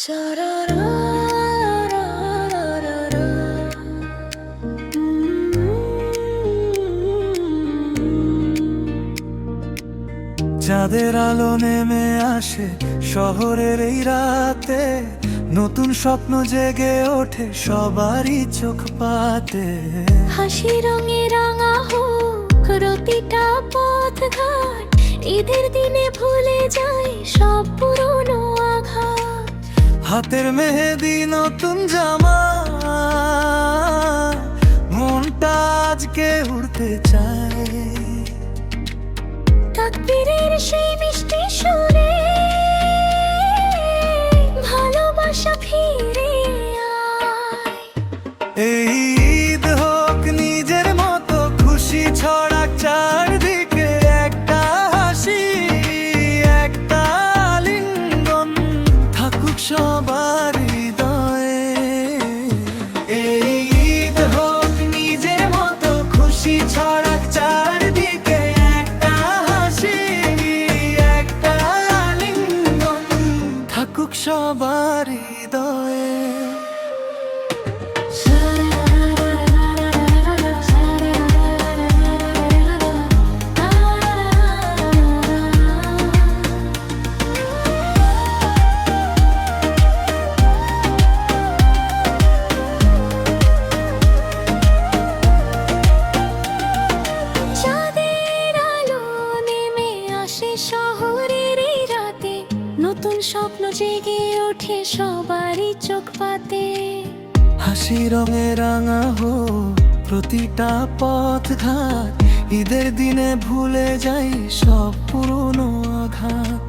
চাঁদের আলো নেমে আসে শহরের এই রাতে, নতুন স্বপ্ন জেগে ওঠে সবারই চোখ পাতে। হাসি রঙে রাঙা হোক প্রতিটা পথঘাট, ঈদের দিনে ভুলে যায় সব পুরনো আঘাত। হাতের মেহেদি নতুন জামা, মনটা আজকে উড়তে চায়। তাকবীরের সেই মিষ্টি সুরে ভালোবাসা ফিরে আয়। এই ঈদ হোক নিজের মতো, খুশি ছড়াক চারদিকে। একটা হাসি, একটা আলিঙ্গন থাকুক সবার হৃদয়ে। এই ঈদ হোক নিজের মতো, খুশি ছড়াক চারদিকে। একটা হাসি, একটা আলিঙ্গন থাকুক সবার হৃদয়ে। চাঁদের আলো নেমে আসে শহরের এই রাতে, নতুন স্বপ্ন জেগে ওঠে সবারই চোখ পাতে। হাসি রঙে রাঙা হোক প্রতিটা পথঘাট, ঈদের দিনে ভুলে যাই সব পুরনো আঘাত।